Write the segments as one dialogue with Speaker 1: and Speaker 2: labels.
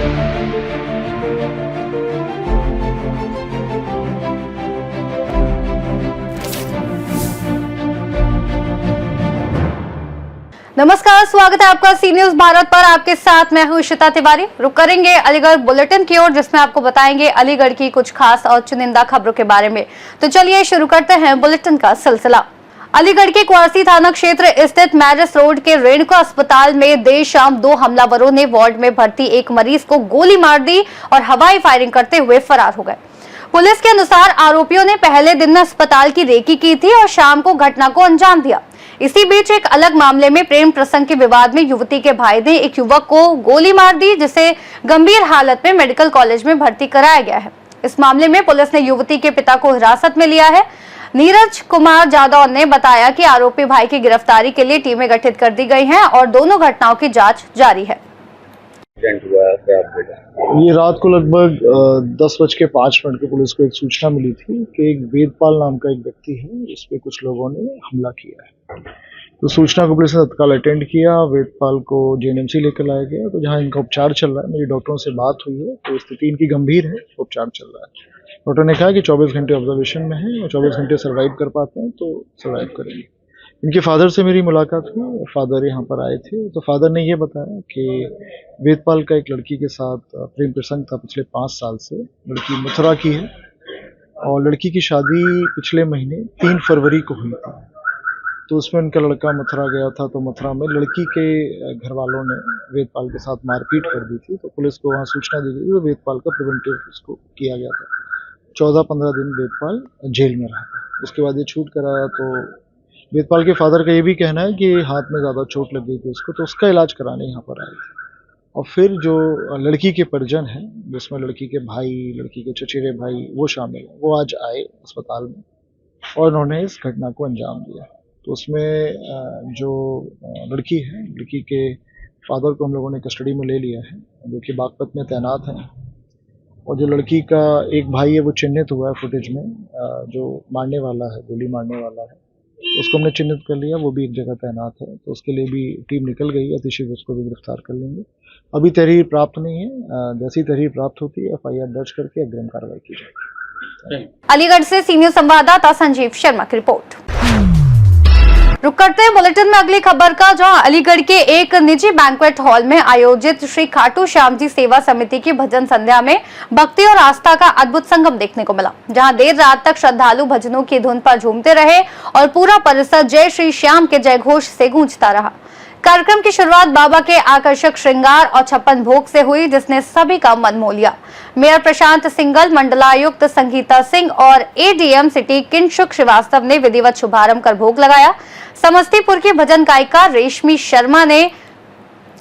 Speaker 1: नमस्कार, स्वागत है आपका सी न्यूज भारत पर। आपके साथ मैं हूं इशिता तिवारी। रुक करेंगे अलीगढ़ बुलेटिन की ओर, जिसमें आपको बताएंगे अलीगढ़ की कुछ खास और चुनिंदा खबरों के बारे में। तो चलिए शुरू करते हैं बुलेटिन का सिलसिला। अलीगढ़ के क्वासी थाना क्षेत्र स्थित मैरिस रोड के रेणुका अस्पताल में देर शाम 2 हमलावरों ने वार्ड में भर्ती एक मरीज को गोली मार दी और हवाई फायरिंग करते हुए फरार हो गए। पुलिस के अनुसार आरोपियों ने पहले दिन अस्पताल की रेकी की थी और शाम को घटना को अंजाम दिया। इसी बीच एक अलग मामले में प्रेम प्रसंग के विवाद में युवती के भाई ने एक युवक को गोली मार दी, जिसे गंभीर हालत में मेडिकल कॉलेज में भर्ती कराया गया है। इस मामले में पुलिस ने युवती के पिता को हिरासत में लिया है। नीरज कुमार जादव ने बताया कि आरोपी भाई की गिरफ्तारी के लिए टीमें गठित कर दी गई हैं और दोनों घटनाओं की जांच जारी है।
Speaker 2: ये रात को लगभग 10:05 को पुलिस को एक सूचना मिली थी कि एक वेदपाल नाम का एक व्यक्ति है, इस पे कुछ लोगों ने हमला किया है। तो सूचना को पुलिस ने तत्काल अटेंड किया। वेदपाल को जेएनएमसी लेकर लाया गया, तो जहां इनका उपचार चल रहा है। मेरी डॉक्टरों से बात हुई है तो स्थिति इनकी गंभीर है, उपचार चल रहा है। डॉक्टर ने कहा कि 24 घंटे ऑब्जर्वेशन में है और 24 घंटे सर्वाइव कर पाते हैं तो सर्वाइव करेंगे। इनके फादर से मेरी मुलाकात हुई। फादर यहाँ पर आए थे तो फादर ने ये बताया कि वेदपाल का एक लड़की के साथ प्रेम प्रसंग था पिछले 5 साल से। लड़की मथुरा की है और लड़की की शादी पिछले महीने 3 फरवरी को हुई थी। तो उसमें उनका लड़का मथुरा गया था, तो मथुरा में लड़की के घर वालों ने वेदपाल के साथ मारपीट कर दी थी। तो पुलिस को वहाँ सूचना दी गई, तो वेदपाल का प्रिवेंटिव उसको किया गया था। 14-15 दिन वेदपाल जेल में रहा था। उसके बाद ये छूट कर आया। तो वेदपाल के फादर का ये भी कहना है कि हाथ में ज़्यादा चोट लग गई थी उसको, तो उसका इलाज कराने यहाँ पर आए थे। और फिर जो लड़की के परिजन हैं, जिसमें लड़की के भाई, लड़की के चचेरे भाई वो शामिल हैं, वो आज आए अस्पताल में और उन्होंने इस घटना को अंजाम दिया। तो उसमें जो लड़की है, लड़की के फादर को हम लोगों ने कस्टडी में ले लिया है, जो कि बागपत में तैनात हैं। और जो लड़की का एक भाई है वो चिन्हित हुआ है फुटेज में, जो मारने वाला है, गोली मारने वाला है, उसको हमने चिन्हित कर लिया। वो भी एक जगह तैनात है, तो उसके लिए भी टीम निकल गई है। अतिशीघ्र उसको भी गिरफ्तार कर लेंगे। अभी तहरीर प्राप्त नहीं है, जैसी तहरीर प्राप्त होती है एफआईआर दर्ज करके अग्रिम कार्रवाई की जाएगी।
Speaker 1: अलीगढ़ से सीनियर संवाददाता संजीव शर्मा की रिपोर्ट। रुक करते हैं बुलेटिन में अगली खबर का, जहां अलीगढ़ के एक निजी बैंक्वेट हॉल में आयोजित श्री खाटू श्याम जी सेवा समिति की भजन संध्या में भक्ति और आस्था का अद्भुत संगम देखने को मिला, जहां देर रात तक श्रद्धालु भजनों की धुन पर झूमते रहे और पूरा परिसर जय श्री श्याम के जयघोष से गूंजता रहा। कार्यक्रम की शुरुआत बाबा के आकर्षक श्रृंगार और 56 भोग से हुई, जिसने सभी का मन मोह लिया। मेयर प्रशांत सिंगल, मंडलायुक्त संगीता सिंह और एडीएम सिटी किंशुक श्रीवास्तव ने विधिवत शुभारंभ कर भोग लगाया। समस्तीपुर की भजन गायिका रेशमी शर्मा ने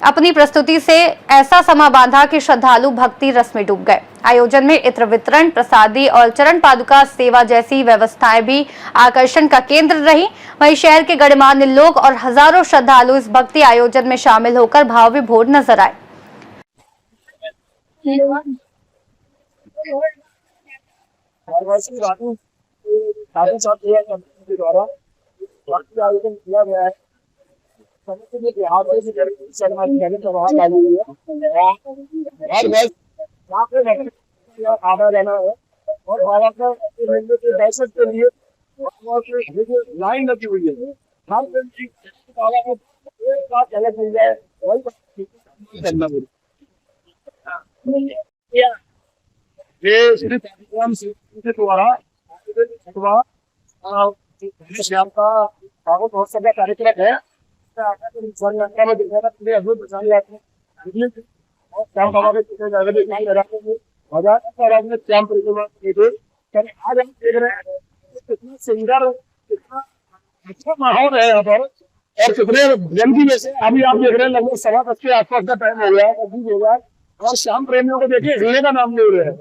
Speaker 1: अपनी प्रस्तुति से ऐसा समा बांधा कि श्रद्धालु भक्ति रस में डूब गए। आयोजन में इत्र वितरण, प्रसादी और चरण पादुका सेवा जैसी व्यवस्थाएं भी आकर्षण का केंद्र रही। वहीं शहर के गणमान्य लोग और हजारों श्रद्धालु इस भक्ति आयोजन में शामिल होकर भाव विभोर नजर आए।
Speaker 3: आयोजन किया गया है। आधा रहना है और बाबा का दर्शन के लिए लाइन लगी हुई है। हर बाबा को एक साथ अलग मिल जाए श्याम का बहुत सारा कार्यक्रम है। श्याम बाबा श्याम परिक्रमा आज हम देख रहे हैं कितना सुंदर, कितना अच्छा माहौल है यहाँ पर और कितने जल्दी में से अभी आप देख रहे हैं लगभग 7:15 के आसपास का टाइम हो गया है, अभी हो गया और श्याम प्रेमियों को देखिए हिलने का नाम ले रहे हैं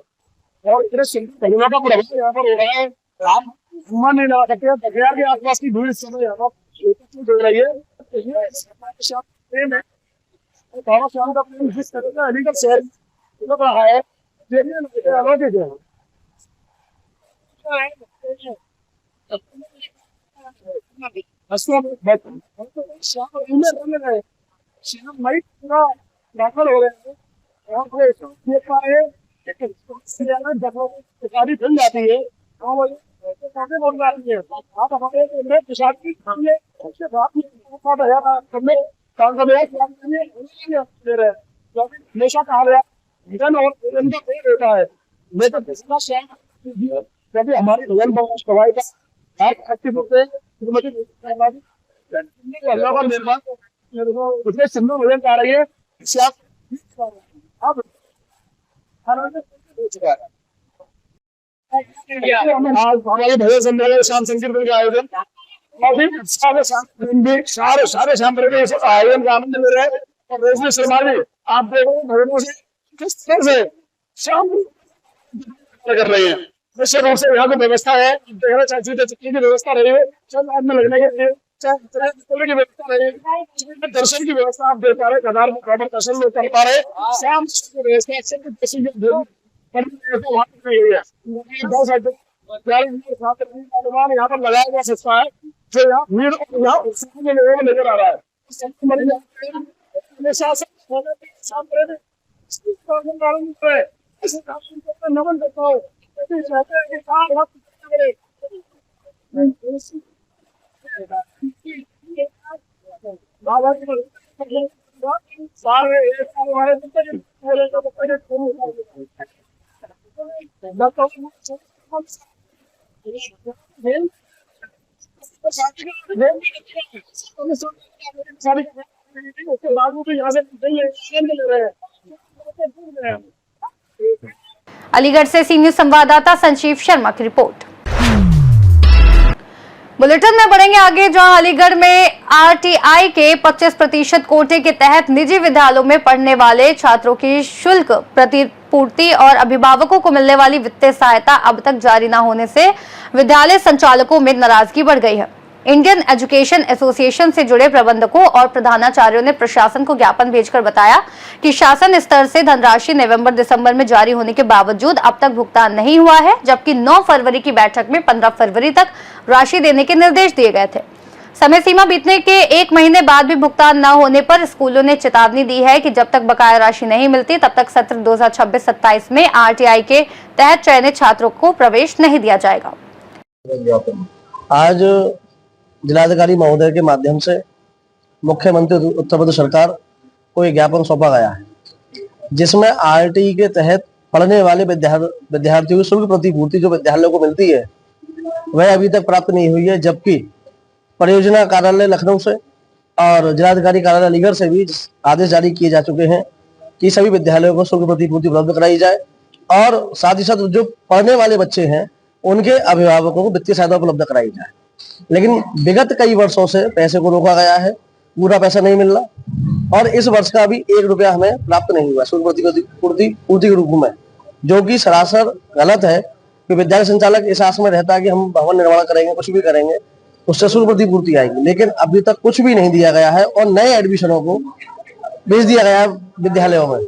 Speaker 3: और इतने सुंदर धर्मों का प्रभाव यहाँ पर हो रहा है। आप मन नहीं लगा सकते। दरिया के आसपास की भीड़ इस समय यहाँ पर हो रही है। श्याम प्रेम है, बाबा श्याम का प्रेम जिस तरह का अलीगढ़ शहर लग रहा है, देखिए अलौकिक है। श्याम माइक पूरा दाखिल हो रहे हैं और फिर देख पा रहे हैं गाड़ी खुल जाती है काफी बोल जाती है आप हमारे प्रसाद की उसके बाद दे रहे हमेशा कहा गया धन और इनका पेड़ रहता है मैं तो क्योंकि हमारी भगवान सवाई का आप एक्टिव होते हैं अल्लाह का निर्माण उसमें सिंधु भजन गा रही है आप आज हमारे भजन संध्या शाम संकीर्तन का आयोजन सारे शाम आयोजन का आनंद ले रहे हैं और रोशनी शर्मा जी आप देखो भजनों से किस तरह से शाम कर रही है निश्चित रूप से यहाँ की व्यवस्था है चाहे की व्यवस्था रही है चल लाइन में लगने के लिए चाहे की व्यवस्था रही है दर्शन की व्यवस्था आप देख पा रहे कतार में प्रॉपर दर्शन लोग कर पा रहे शाम व्यवस्था यहाँ पर लगाया जा सकता है जो यहाँ भीड़ यहाँ लोगों में नजर आ रहा है नमन करता हूँ उसके बाद में यहाँ से ले रहे हैं
Speaker 1: अलीगढ़ से सी न्यूज संवाददाता संजीव शर्मा की रिपोर्ट। बुलेटिन में बढ़ेंगे आगे, जहां अलीगढ़ में आरटीआई के 25% कोटे के तहत निजी विद्यालयों में पढ़ने वाले छात्रों की शुल्क प्रतिपूर्ति और अभिभावकों को मिलने वाली वित्तीय सहायता अब तक जारी न होने से विद्यालय संचालकों में नाराजगी बढ़ गई है। इंडियन एजुकेशन एसोसिएशन से जुड़े प्रबंधकों और प्रधानाचार्यों ने प्रशासन को ज्ञापन भेजकर बताया कि शासन स्तर से धनराशि नवंबर-दिसंबर में जारी होने के बावजूद अब तक भुगतान नहीं हुआ है, जबकि 9 फरवरी की बैठक में 15 फरवरी तक राशि देने के निर्देश दिए गए थे। समय सीमा बीतने के 1 महीने बाद भी भुगतान न होने पर स्कूलों ने चेतावनी दी है कि जब तक बकाया राशि नहीं मिलती तब तक सत्र 2026-27 में आरटीआई के तहत चयनित छात्रों को प्रवेश नहीं दिया जाएगा।
Speaker 4: आज जिलाधिकारी महोदय के माध्यम से मुख्यमंत्री उत्तर प्रदेश सरकार को एक ज्ञापन सौंपा गया है, जिसमें आरटीई के तहत पढ़ने वाले विद्यार्थियों की शुल्क प्रतिपूर्ति जो विद्यालयों को मिलती है वह अभी तक प्राप्त नहीं हुई है, जबकि परियोजना कार्यालय लखनऊ से और जिलाधिकारी कार्यालय अलीगढ़ से भी आदेश जारी किए जा चुके हैं कि सभी विद्यालयों को शुल्क प्रतिपूर्ति उपलब्ध कराई जाए और साथ ही साथ जो पढ़ने वाले बच्चे हैं उनके अभिभावकों को वित्तीय सहायता उपलब्ध कराई जाए। लेकिन विगत कई वर्षों से पैसे को रोका गया है, पूरा पैसा नहीं मिल रहा और इस वर्ष का भी 1 रुपया हमें प्राप्त नहीं हुआ शुल्क प्रतिपूर्ति के रूप में, जो कि सरासर गलत है कि विद्यालय संचालक इस आस में रहता है कि हम भवन निर्माण करेंगे, कुछ भी करेंगे, उससे शुल्क प्रतिपूर्ति आएगी, लेकिन अभी तक कुछ भी नहीं दिया गया है और नए एडमिशनों को भेज दिया गया है विद्यालयों में।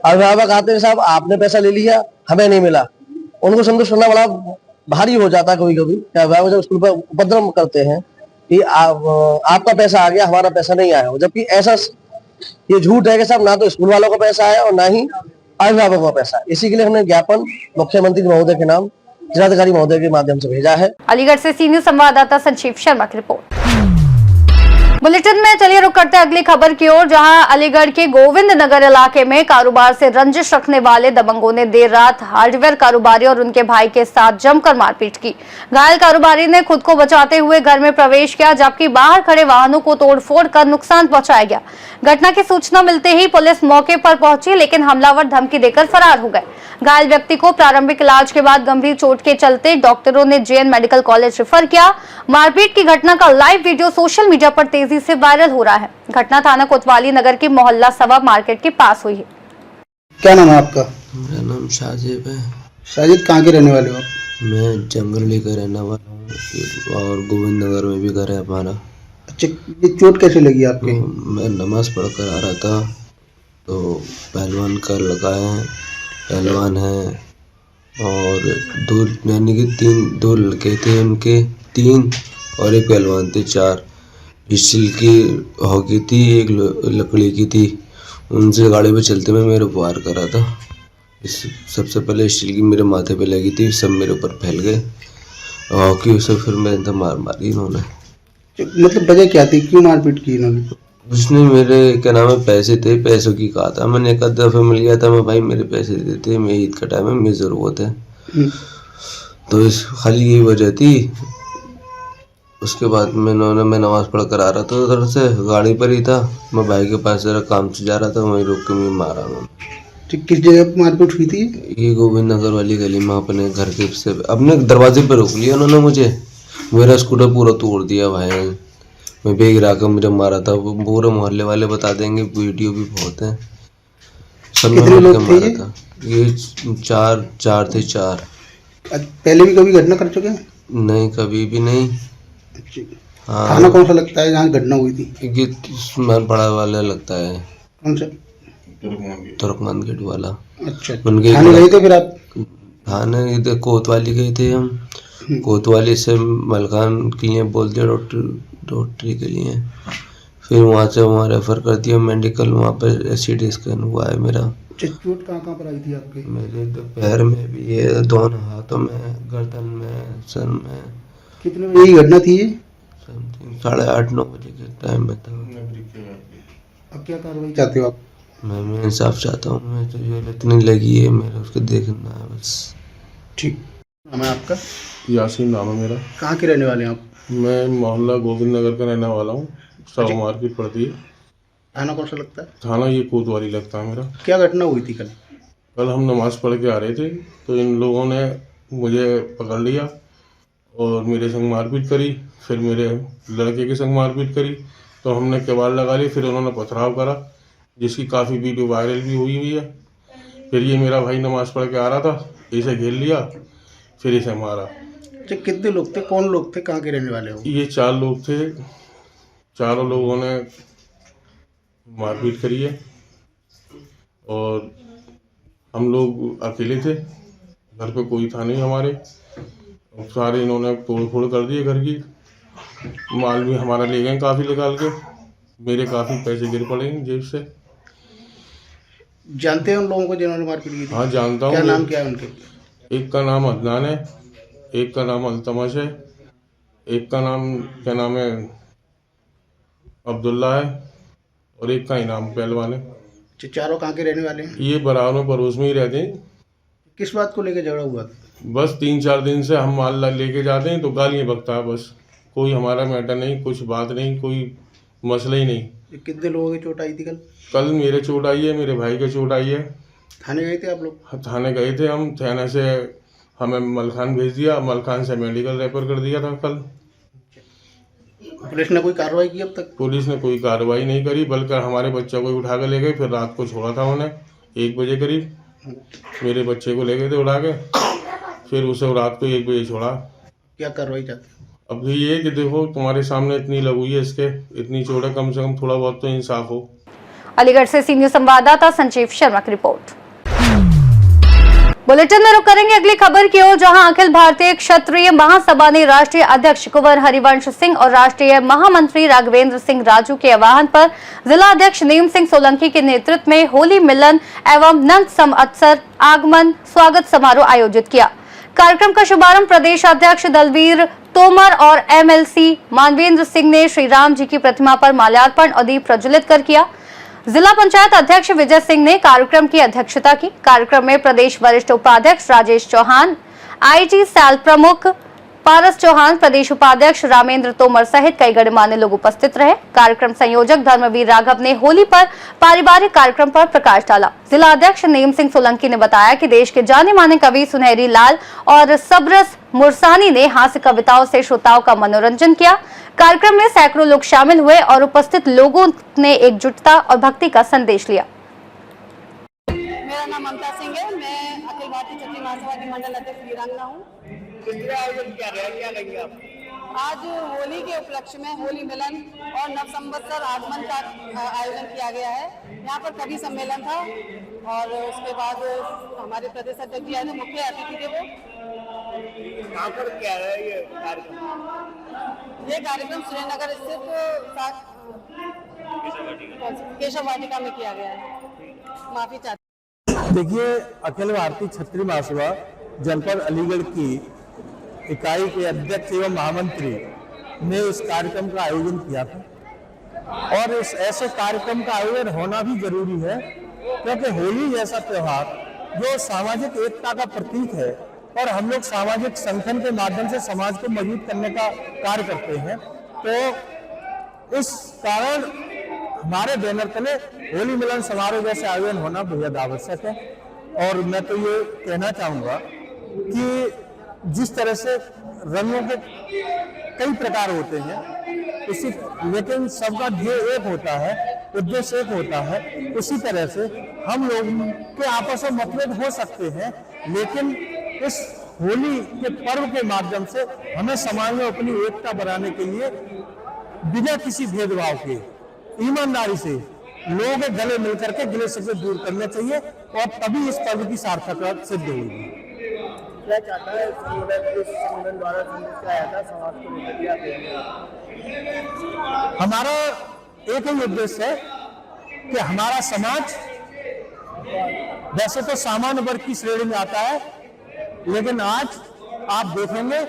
Speaker 4: अभिभावक आते हैं, साहब आपने पैसा ले लिया, हमें नहीं मिला, उनको संतुष्ट होना बड़ा भारी हो जाता है। कभी कभी अभिभावक जब स्कूल पर उपद्रव करते हैं कि आपका पैसा आ गया, हमारा पैसा नहीं आया हो, जबकि ऐसा ये झूठ है कि साहब ना तो स्कूल वालों का पैसा आया और ना ही अभिभावकों का पैसा। इसी के लिए हमने ज्ञापन मुख्यमंत्री महोदय के नाम जिलाधिकारी महोदय के माध्यम से भेजा है।
Speaker 1: अलीगढ़ से सी न्यूज संवाददाता संजीव शर्मा की रिपोर्ट। बुलेटिन में चलिए रुक करते हैं अगली खबर की ओर, जहां अलीगढ़ के गोविंद नगर इलाके में कारोबार से रंजिश रखने वाले दबंगों ने देर रात हार्डवेयर कारोबारी और उनके भाई के साथ जमकर मारपीट की। घायल कारोबारी ने खुद को बचाते हुए घर में प्रवेश किया, जबकि बाहर खड़े वाहनों को तोड़फोड़ कर नुकसान पहुंचाया गया। घटना की सूचना मिलते ही पुलिस मौके पर पहुंची, लेकिन हमलावर धमकी देकर फरार हो गए। घायल व्यक्ति को प्रारंभिक इलाज के बाद गंभीर चोट के चलते डॉक्टरों ने जेएन मेडिकल कॉलेज रेफर किया। मारपीट की घटना का लाइव वीडियो सोशल मीडिया पर तेजी से वायरल हो रहा है। घटना थाना कोतवाली नगर के मोहल्ला सवा मार्केट के पास हुई है।
Speaker 5: क्या नाम है आपका?
Speaker 6: मेरा नाम शाजिब है।
Speaker 5: शाजिद, कहाँ के रहने वाले हो आप?
Speaker 6: मैं जंगली का रहने वाला हूँ और गोविंद नगर में भी घर है हमारा।
Speaker 5: अच्छा, ये चोट कैसे लगी आपके?
Speaker 6: मैं नमाज पढ़ कर आ रहा था तो पहलवान का लगा है, पहलवान है और दो लड़के थे, उनके 3 और एक पहलवान थे 4। स्टील की हॉकी थी, एक लकड़ी की थी। उनसे गाड़ी पे चलते हुए मेरे को वार करा था। इस सबसे पहले स्टील की मेरे माथे पे लगी थी, सब मेरे ऊपर फैल गए और कि उसे फिर मेरे अंदर मार मारी इन्होंने।
Speaker 5: मतलब वजह क्या थी, क्यों मारपीट की इन्होंने?
Speaker 6: उसने मेरे क्या नाम है पैसे थे, पैसों की कहा था। मैंने एक आध दफे मिल गया था, मैं भाई मेरे पैसे देते, मैं ईद का टाइम है, मेरी ज़रूरत है, तो इस खाली यही वजह थी। उसके बाद मैं नमाज़ पढ़ कर आ रहा था, उधर से गाड़ी पर ही था, मैं भाई के पास जरा काम से जा रहा था, वहीं रुक के मैं मारा उन्होंने।
Speaker 5: किस जगह पे मारपीट हुई थी?
Speaker 6: ये गोविंद नगर वाली गली में अपने घर के से अपने दरवाजे पर रोक लिया उन्होंने मुझे, मेरा स्कूटर पूरा तोड़ दिया भाई। मैं बेग गिरा कर मुझे मारा था, वो पूरे मोहल्ले वाले बता देंगे, वीडियो भी बहुत है। सब में
Speaker 5: कितने
Speaker 6: मिल
Speaker 5: लोग
Speaker 6: के
Speaker 5: थे
Speaker 6: मारा
Speaker 5: ये?
Speaker 6: था। ये चार थे, चार।
Speaker 5: पहले भी कभी घटना कर चुके हैं?
Speaker 6: नहीं, कभी भी नहीं। हाँ,
Speaker 5: थाना कौन सा लगता है जहाँ घटना हुई थी?
Speaker 6: ये उस्मान पड़ा वाला लगता है,
Speaker 5: कौन सा?
Speaker 6: तुर्कमान गेट वाला।
Speaker 5: अच्छा,
Speaker 6: उनके
Speaker 5: थाने गए थे फिर आप?
Speaker 6: थाने इधर कोतवाली गए थे हम, कोतवाली से मलकान के लिए बोलते डॉक्टरी के लिए, फिर वहाँ से वहाँ रेफर कर दिया मेडिकल, वहाँ पर एसिड स्कैन हुआ है मेरा।
Speaker 5: चोट कहाँ कहाँ पर आई थी आपके?
Speaker 6: मेरे तो पैर में भी है, दोनों हाथों में, गर्दन में, सर में।
Speaker 5: कितने बजे की घटना थी ये?
Speaker 6: समथिंग 8:30-9 बजे के टाइम में था।
Speaker 5: अब क्या कार्रवाई चाहते हो आप?
Speaker 6: मैं इंसाफ चाहता हूँ, मैं तो जो इतनी लगी है मेरे उसको देखना है बस।
Speaker 5: ठीक। नाम है आपका?
Speaker 7: यासीन नाम है मेरा।
Speaker 5: कहाँ के रहने वाले हैं आप?
Speaker 7: मैं मोहल्ला गोविंद नगर का रहने वाला हूँ, सब मार्केट पड़ती है।
Speaker 5: थाना कौन सा लगता है?
Speaker 7: थाना ये कोतवाली लगता है मेरा।
Speaker 5: क्या घटना हुई थी कल?
Speaker 7: कल हम नमाज़ पढ़ के आ रहे थे, तो इन लोगों ने मुझे पकड़ लिया और मेरे संग मारपीट करी, फिर मेरे लड़के के संग मारपीट करी, तो हमने किवाड़ लगा ली, फिर उन्होंने पथराव करा, जिसकी काफ़ी वीडियो वायरल भी हुई है। फिर ये मेरा भाई नमाज़ पढ़ के आ रहा था, इसे घेर लिया, फिर इसे मारा।
Speaker 5: अच्छा, कितने लोग थे, कौन लोग थे, कहाँ के रहने वाले हो?
Speaker 7: ये 4 लोग थे, चारों लोगों ने मारपीट करी है और हम लोग अकेले थे, घर पे कोई था नहीं हमारे, सारे इन्होंने तोड़ फोड़ कर दिए घर की, माल भी हमारा ले गए काफ़ी निकाल के, मेरे काफ़ी पैसे गिर पड़े हैं जेब से।
Speaker 5: जानते हैं उन लोगों को जिन्होंने मारपीट की थी?
Speaker 7: हाँ, जानता हूँ।
Speaker 5: क्या नाम क्या है उनके?
Speaker 7: एक का नाम अदनान है, एक का नाम अल्तमश है, एक का नाम क्या नाम है अब्दुल्ला है, और एक का इनाम पहलवान है।
Speaker 5: अच्छा, चारों कहाँ के रहने वाले हैं?
Speaker 7: ये बराबर में पड़ोस में ही रहते हैं।
Speaker 5: किस बात को लेकर झगड़ा हुआ था?
Speaker 7: बस 3-4 दिन से हम माल लेके जाते हैं तो गालियाँ बकता है, बस कोई हमारा मैटर नहीं, कुछ बात नहीं, कोई मसला ही नहीं।
Speaker 5: कितने लोगों की चोट आई थी कल?
Speaker 7: कल मेरे चोट आई है, मेरे भाई के चोट आई है।
Speaker 5: थाने गए थे आप लोग?
Speaker 7: थाने गए थे हम, थाने से हमें मलखान भेज दिया, मलखान से मेडिकल रेफर कर दिया था कल।
Speaker 5: पुलिस ने कोई कार्रवाई की अब तक?
Speaker 7: पुलिस ने कोई कार्रवाई नहीं करी, बल्कि हमारे बच्चा को उठा के ले गए, फिर रात को छोड़ा था उन्हें 1 बजे करीब, मेरे बच्चे को ले गए थे उठा के, फिर उसे रात को 1 बजे छोड़ा।
Speaker 5: क्या कार्रवाई चाहते हैं?
Speaker 7: अब ये कि देखो तुम्हारे सामने इतनी लग हुई है, इसके इतनी चोट है, कम से कम थोड़ा बहुत तो इंसाफ हो।
Speaker 1: अलीगढ़ से सीनियर संवाददाता संजीव शर्मा की रिपोर्ट। बुलेटिन में रुक करेंगे अगली खबर की ओर, जहां अखिल भारतीय क्षत्रिय महासभा ने राष्ट्रीय अध्यक्ष कुंवर हरिवंश सिंह और राष्ट्रीय महामंत्री राघवेंद्र सिंह राजू के आह्वान पर जिला अध्यक्ष नीम सिंह सोलंकी के नेतृत्व में होली मिलन एवं नंद संवत्सर आगमन स्वागत समारोह आयोजित किया। कार्यक्रम का शुभारंभ प्रदेश अध्यक्ष दलवीर तोमर और MLC मानवेंद्र सिंह ने श्री राम जी की प्रतिमा पर माल्यार्पण और दीप प्रज्वलित कर किया। जिला पंचायत अध्यक्ष विजय सिंह ने कार्यक्रम की अध्यक्षता की। कार्यक्रम में प्रदेश वरिष्ठ उपाध्यक्ष राजेश चौहान, IG सेल प्रमुख पारस चौहान, प्रदेश उपाध्यक्ष रामेंद्र तोमर सहित कई गणमान्य लोग उपस्थित रहे। कार्यक्रम संयोजक धर्मवीर राघव ने होली पर पारिवारिक कार्यक्रम पर प्रकाश डाला। जिला अध्यक्ष नीम सिंह सोलंकी ने बताया कि देश के जाने माने कवि सुनहरी लाल और सबरस मुरसानी ने हास्य कविताओं से श्रोताओं का मनोरंजन किया। कार्यक्रम में सैकड़ों लोग शामिल हुए और उपस्थित लोगों ने एकजुटता और भक्ति का संदेश लिया।
Speaker 8: मेरा नाम ममता सिंह है, मैं अखिल भारतीय क्षत्रिय महासभा की मंडल अध्यक्ष वीरांगना हूँ। आज होली के उपलक्ष्य में होली मिलन और नव संवत्सर आगमन का आयोजन किया गया है। यहाँ पर कवि सम्मेलन था और उसके बाद हमारे प्रदेश अध्यक्ष जी आए थे, मुख्य अतिथि थे वो।
Speaker 3: कहाँ पर क्या है ये कार्यक्रम?
Speaker 8: ये कार्यक्रम श्रीनगर स्थित केशव वाटिका में किया गया है। माफी चाहती।
Speaker 3: देखिए, अखिल भारतीय क्षत्रिय महासभा जनपद अलीगढ़ की इकाई के अध्यक्ष एवं महामंत्री ने इस कार्यक्रम का आयोजन किया था और इस ऐसे कार्यक्रम का आयोजन होना भी जरूरी है, क्योंकि होली जैसा त्योहार जो सामाजिक एकता का प्रतीक है और हम लोग सामाजिक संगठन के माध्यम से समाज को मजबूत करने का कार्य करते हैं, तो इस कारण हमारे बैनर तले होली मिलन समारोह जैसे आयोजन होना बेहद आवश्यक है। और मैं तो ये कहना चाहूँगा कि जिस तरह से रंगों के कई प्रकार होते हैं, लेकिन सबका ध्येय एक होता है, उद्देश्य एक होता है। उसी तरह से हम लोग के आपस में मतभेद हो सकते हैं, लेकिन इस होली के पर्व के माध्यम से हमें समाज में अपनी एकता बनाने के लिए बिना किसी भेदभाव के ईमानदारी से लोगों के गले मिलकर के गिले शिकवे दूर करने चाहिए और तभी इस पर्व की सार्थकता सिद्ध होगी।
Speaker 4: क्या चाहता है संगठन द्वारा संदेश क्या आया था समाज को लेकर क्या कहेंगे?
Speaker 3: हमारा एक ही उद्देश्य है कि हमारा समाज वैसे तो सामान्य वर्ग की श्रेणी में आता है, लेकिन आज आप देखेंगे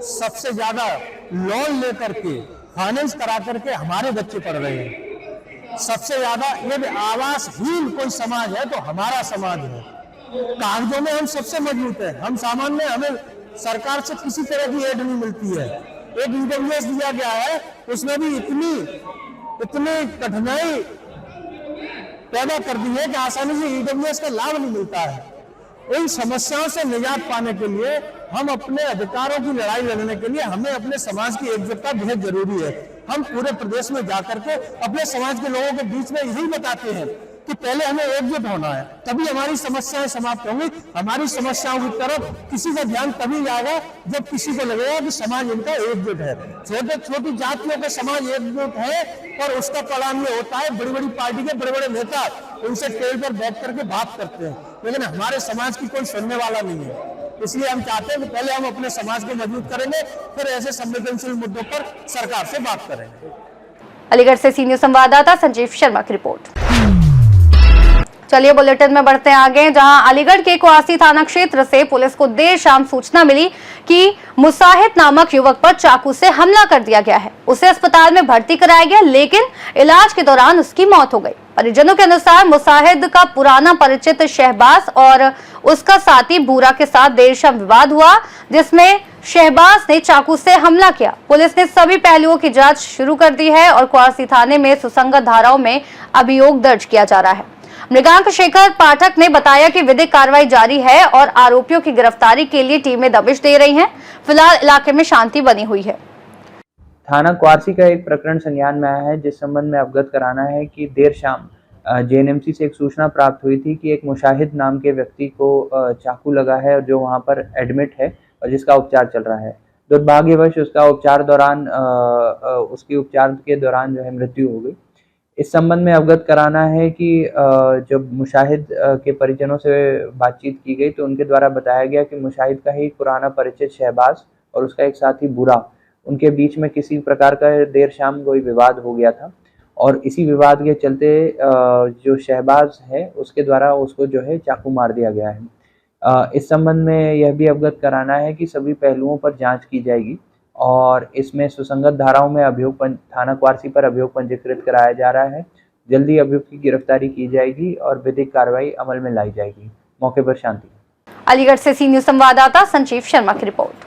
Speaker 3: सबसे ज्यादा लोन लेकर के फाइनेंस करा करके हमारे बच्चे पढ़ रहे हैं। सबसे ज्यादा यदि आवासहीन कोई समाज है तो हमारा समाज है। कागजों में हम सबसे मजबूत है, हम सामान्य, हमें सरकार से किसी तरह की एड नहीं मिलती है। एक ईडब्ल्यूएस दिया गया है, उसमें भी इतनी कठिनाई पैदा कर दी है कि आसानी से ईडब्ल्यूएस का लाभ नहीं मिलता है। इन समस्याओं से निजात पाने के लिए, हम अपने अधिकारों की लड़ाई लड़ने के लिए हमें अपने समाज की एकजुटता बेहद जरूरी है। हम पूरे प्रदेश में जाकर के अपने समाज के लोगों के बीच में यही बताते हैं कि पहले हमें एकजुट होना है, तभी हमारी समस्याएं समाप्त होंगी। हमारी समस्याओं की तरफ किसी का ध्यान तभी जाएगा जब किसी को लगेगा कि समाज इनका एकजुट है। छोटे छोटी जातियों का समाज एकजुट है और उसका परिणाम ये होता है बड़ी बड़ी पार्टी के बड़े बड़े नेता उनसे टेबल पर बैठ करके बात करते हैं, लेकिन हमारे समाज की कोई सुनने वाला नहीं है। इसलिए हम चाहते हैं कि पहले हम अपने समाज को मजबूत करेंगे, फिर ऐसे संवेदनशील मुद्दों पर सरकार से बात करेंगे।
Speaker 1: अलीगढ़ से सीनियर संवाददाता संजीव शर्मा की रिपोर्ट। चलिए बुलेटिन में बढ़ते हैं आगे, जहां अलीगढ़ के क्वासी थाना क्षेत्र से पुलिस को देर शाम सूचना मिली कि मुसाहिद नामक युवक पर चाकू से हमला कर दिया गया है। उसे अस्पताल में भर्ती कराया गया, लेकिन इलाज के दौरान उसकी मौत हो गई। परिजनों के अनुसार मुसाहिद का पुराना परिचित शहबाज और उसका साथी बूरा के साथ देर शाम विवाद हुआ, जिसमें शहबाज ने चाकू से हमला किया। पुलिस ने सभी पहलुओं की जांच शुरू कर दी है और क्वासी थाने में सुसंगत धाराओं में अभियोग दर्ज किया जा रहा है। मृगांक शेखर पाठक ने बताया कि विधिक कार्रवाई जारी है और आरोपियों की गिरफ्तारी के लिए टीमें दबिश दे रही हैं। फिलहाल इलाके में शांति बनी हुई है।
Speaker 9: थाना क्वासी का एक प्रकरण संज्ञान में आया है, जिस संबंध में अवगत कराना है कि देर शाम जेएनएमसी से एक सूचना प्राप्त हुई थी कि एक मुशाहिद नाम के व्यक्ति को चाकू लगा है और जो वहां पर एडमिट है और जिसका उपचार चल रहा है। दुर्भाग्यवश उसका उसकी उपचार के दौरान जो है मृत्यु हो गई। इस संबंध में अवगत कराना है कि जब मुशाहिद के परिजनों से बातचीत की गई तो उनके द्वारा बताया गया कि मुशाहिद का ही पुराना परिचित शहबाज और उसका एक साथी बुरा, उनके बीच में किसी प्रकार का देर शाम कोई विवाद हो गया था और इसी विवाद के चलते जो शहबाज है उसके द्वारा उसको जो है चाकू मार दिया गया है। इस संबंध में यह भी अवगत कराना है कि सभी पहलुओं पर जाँच की जाएगी और इसमें सुसंगत धाराओं में थाना क्वासी पर अभियोग पंजीकृत कराया जा रहा है। जल्दी अभियुक्त की गिरफ्तारी की जाएगी और विधिक कार्रवाई अमल में लाई जाएगी। मौके पर शांति।
Speaker 1: अलीगढ़ से सीनियर संवाददाता संजीव शर्मा की रिपोर्ट।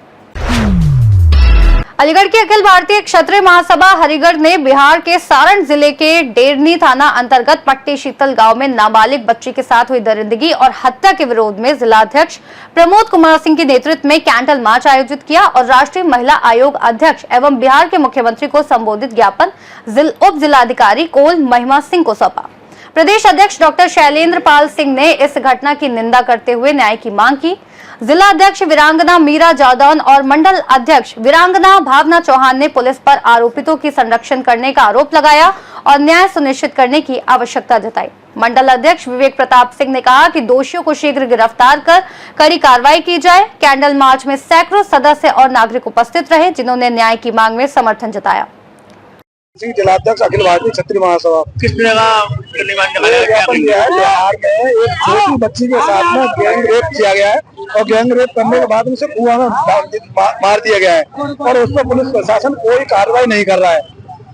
Speaker 1: अलीगढ़ की अखिल भारतीय क्षत्रिय महासभा हरिगढ़ ने बिहार के सारण जिले के डेरनी थाना अंतर्गत पट्टी शीतल गांव में नाबालिग बच्ची के साथ हुई दरिंदगी और हत्या के विरोध में जिलाध्यक्ष प्रमोद कुमार सिंह के नेतृत्व में कैंडल मार्च आयोजित किया और राष्ट्रीय महिला आयोग अध्यक्ष एवं बिहार के मुख्यमंत्री को संबोधित ज्ञापन उप जिलाधिकारी कोल महिमा सिंह को सौंपा। प्रदेश अध्यक्ष डॉक्टर शैलेंद्र पाल सिंह ने इस घटना की निंदा करते हुए न्याय की मांग की। जिला अध्यक्ष वीरांगना मीरा जादौन और मंडल अध्यक्ष वीरांगना भावना चौहान ने पुलिस पर आरोपितों की संरक्षण करने का आरोप लगाया और न्याय सुनिश्चित करने की आवश्यकता जताई। मंडल अध्यक्ष विवेक प्रताप सिंह ने कहा कि दोषियों को शीघ्र गिरफ्तार कर कड़ी कार्रवाई की जाए। कैंडल मार्च में सैकड़ों सदस्य और नागरिक उपस्थित रहे, जिन्होंने न्याय की मांग में समर्थन जताया।
Speaker 3: जिलाध्यक्ष अखिल भारतीय क्षत्रिय महासभा।
Speaker 4: किस तरह का
Speaker 3: ज्ञापन दिया है, बिहार में एक छोटी बच्ची के साथ में गैंग रेप किया गया है और गैंग रेप करने के बाद उसे कुआं में मार दिया गया है और उस पर पुलिस प्रशासन कोई कार्रवाई नहीं कर रहा है।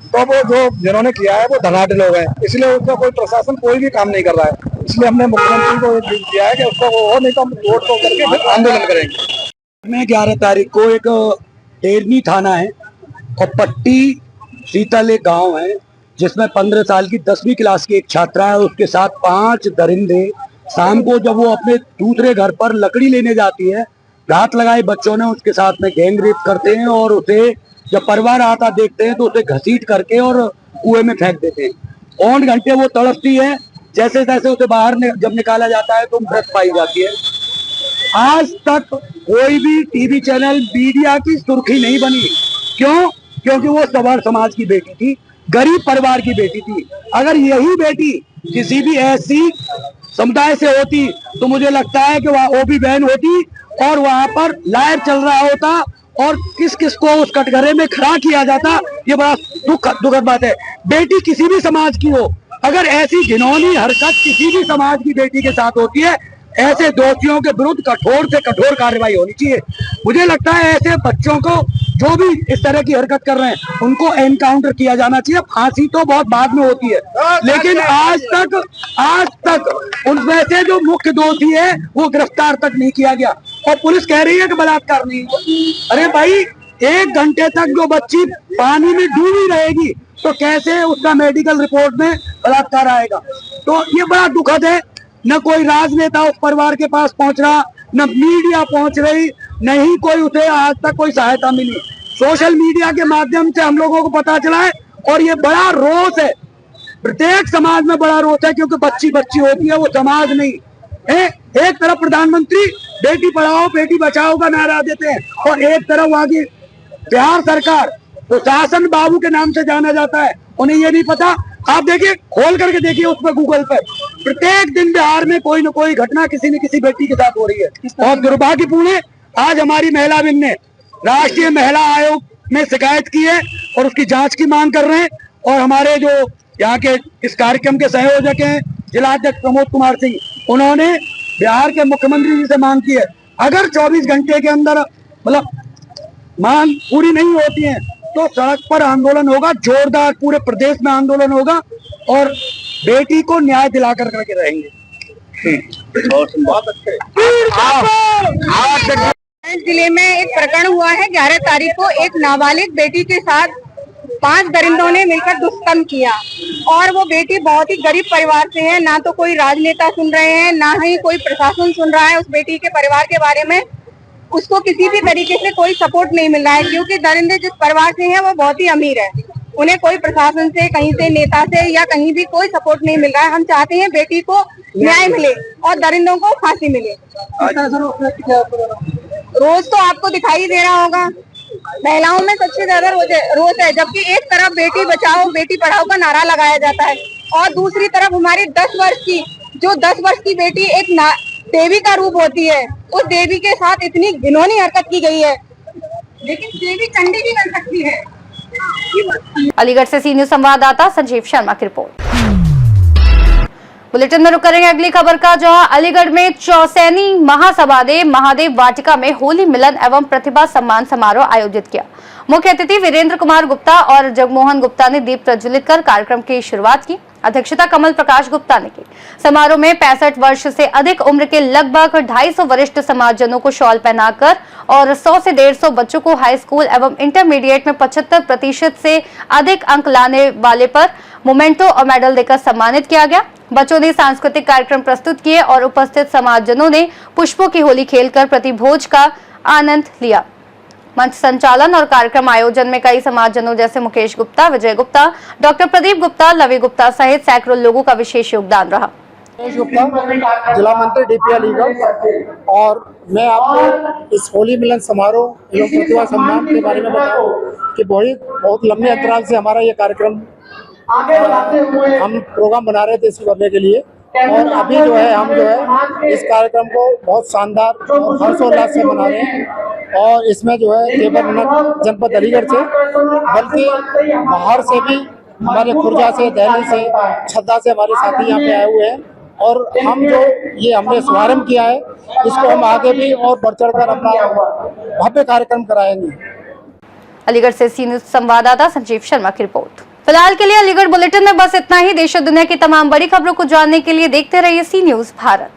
Speaker 3: तो वो जो जिन्होंने किया है वो धनाढ़ लोग हैं, इसलिए उसका कोई प्रशासन कोई भी काम नहीं कर रहा है। इसलिए हमने मुख्यमंत्री को एक लिख दिया है कि उसको वो नहीं तो हम वोट को करके फिर आंदोलन करेंगे।
Speaker 10: में 11 तारीख को एक टेरनी थाना है और पट्टी शीतल एक गांव है जिसमें 15 साल की 10वीं क्लास की एक छात्रा है, उसके साथ 5 दरिंदे शाम को जब वो अपने दूसरे घर पर लकड़ी लेने जाती है, घात लगाए बच्चों ने उसके साथ में गैंग रेप करते हैं और उसे जब परिवार आता देखते हैं तो उसे घसीट करके और कुएं में फेंक देते हैं। 8 घंटे वो तड़पती है, जैसे तैसे उसे बाहर जब निकाला जाता है तो मृत पाई जाती है। आज तक कोई भी टीवी चैनल मीडिया की सुर्खी नहीं बनी। क्यों? क्योंकि वो सवार समाज की बेटी थी, गरीब परिवार की बेटी थी। अगर यही बेटी किसी भी ऐसी समुदाय से होती तो मुझे लगता है कि वह ओबी बहन होती और वहां पर लाइव चल रहा होता और किस किस को उस कटघरे में खड़ा किया जाता। ये बड़ा दुखद बात है। बेटी किसी भी समाज की हो, अगर ऐसी घिनौनी हरकत किसी भी समाज की बेटी के साथ होती है, ऐसे दोषियों के विरुद्ध कठोर से कठोर कार्रवाई होनी चाहिए। मुझे लगता है ऐसे बच्चों को जो भी इस तरह की हरकत कर रहे हैं उनको एनकाउंटर किया जाना चाहिए। फांसी तो बहुत बाद में होती है, लेकिन आज तक उनमें से जो मुख्य दोषी है वो गिरफ्तार तक नहीं किया गया और पुलिस कह रही है कि बलात्कार नहीं। अरे भाई, 1 घंटे तक जो बच्ची पानी में डूबी रहेगी तो कैसे उसका मेडिकल रिपोर्ट में बलात्कार आएगा? तो ये बड़ा दुखद है। न कोई राजनेता उस परिवार के पास पहुंच रहा, न मीडिया पहुंच रही, नहीं कोई उसे आज तक कोई सहायता मिली। सोशल मीडिया के माध्यम से हम लोगों को पता चला है और ये बड़ा रोष है, प्रत्येक समाज में बड़ा रोष है, क्योंकि बच्ची बच्ची होती है, वो समाज नहीं है। एक तरफ प्रधानमंत्री बेटी पढ़ाओ बेटी बचाओ का नारा देते हैं और एक तरफ वहां की बिहार सरकार तो शासन बाबू के नाम से जाना जाता है, उन्हें ये नहीं पता। आप देखिए, खोल करके देखिए उस पर गूगल पर, प्रत्येक दिन बिहार में कोई न कोई घटना किसी न किसी बेटी के साथ हो रही है। और दुर्भाग्यपूर्ण है, आज हमारी महिला विंग ने राष्ट्रीय महिला आयोग में शिकायत की है और उसकी जांच की मांग कर रहे हैं। और हमारे जो यहाँ के इस कार्यक्रम के संयोजक हैं जिलाध्यक्ष प्रमोद कुमार सिंह, उन्होंने बिहार के मुख्यमंत्री जी से मांग की है, अगर 24 घंटे के अंदर मतलब मांग पूरी नहीं होती है तो सड़क पर आंदोलन होगा, जोरदार पूरे प्रदेश में आंदोलन होगा और बेटी को न्याय दिलाकर करके रहेंगे।
Speaker 8: जिले में एक प्रकरण हुआ है। 11 तारीख को एक नाबालिग बेटी के साथ 5 दरिंदों ने मिलकर दुष्कर्म किया और वो बेटी बहुत ही गरीब परिवार से है। ना तो कोई राजनेता सुन रहे हैं, ना ही कोई प्रशासन सुन रहा है उस बेटी के परिवार के बारे में। उसको किसी भी तरीके से कोई सपोर्ट नहीं मिल रहा है, क्योंकि दरिंदे जिस परिवार से हैं वो बहुत ही अमीर है। उन्हें कोई प्रशासन से, कहीं से, नेता से या कहीं भी कोई सपोर्ट नहीं मिल रहा है। हम चाहते हैं बेटी को न्याय मिले और दरिंदों को फांसी मिले। रोज तो आपको दिखाई दे रहा होगा, महिलाओं में सबसे ज्यादा रोज है। जबकि एक तरफ बेटी बचाओ बेटी पढ़ाओ का नारा लगाया जाता है और दूसरी तरफ हमारी 10 वर्ष की बेटी एक देवी का रूप होती है, उस देवी के साथ इतनी घिनौनी हरकत की गई है। लेकिन देवी चंडी भी बन सकती है।
Speaker 1: अलीगढ़ से सी न्यूज संवाददाता संजीव शर्मा की रिपोर्ट। बुलेटिन में रुक करेंगे अगली खबर का, जहां अलीगढ़ में चौसैनी महासभा ने महादेव वाटिका में होली मिलन एवं प्रतिभा सम्मान समारोह आयोजित किया। मुख्य अतिथि वीरेंद्र कुमार गुप्ता और जगमोहन गुप्ता ने दीप प्रज्वलित कर कार्यक्रम की शुरुआत की। अध्यक्षता कमल प्रकाश गुप्ता ने की। समारोह में 65 वर्ष से अधिक उम्र के लगभग 250 वरिष्ठ समाजजनों को शॉल पहनाकर और 100 से 150 बच्चों को हाई स्कूल एवं इंटरमीडिएट में 75% से अधिक अंक लाने वाले पर मोमेंटो और मेडल देकर सम्मानित किया गया। बच्चों ने सांस्कृतिक कार्यक्रम प्रस्तुत किए और उपस्थित समाजजनों ने पुष्पों की होली खेलकर प्रतिभोज का आनंद लिया। मंच संचालन और कार्यक्रम आयोजन में कई समाजजनों जैसे मुकेश गुप्ता, विजय गुप्ता, डॉक्टर प्रदीप गुप्ता, लवी गुप्ता सहित सैकड़ों लोगों का विशेष योगदान रहा।
Speaker 3: जिला मंत्री डीपी अलीगढ़, और मैं आपको इस होली मिलन समारोह एवं प्रतिभा सम्मान के बारे में बताऊं कि बहुत लंबे अंतराल से हमारा ये कार्यक्रम हम प्रोग्राम बना रहे थे इसको करने के लिए, और अभी जो है हम इस कार्यक्रम को बहुत शानदार और हर्षोल्लास से मना रहे हैं। और इसमें जो है केवल जनपद अलीगढ़ से बल्कि बाहर से भी हमारे खुर्जा से, दिल्ली से, छद्दा से हमारे साथी यहाँ पे आए हुए हैं। और हम जो ये हमने शुभारंभ किया है इसको हम आगे भी और बढ़ चढ़कर अपना भव्य कार्यक्रम कराएंगे।
Speaker 1: अलीगढ़ से सी न्यूज संवाददाता संजीव शर्मा की रिपोर्ट। फिलहाल के लिए अलीगढ़ बुलेटिन में बस इतना ही। देश और दुनिया की तमाम बड़ी खबरों को जानने के लिए देखते रहिए सी न्यूज भारत।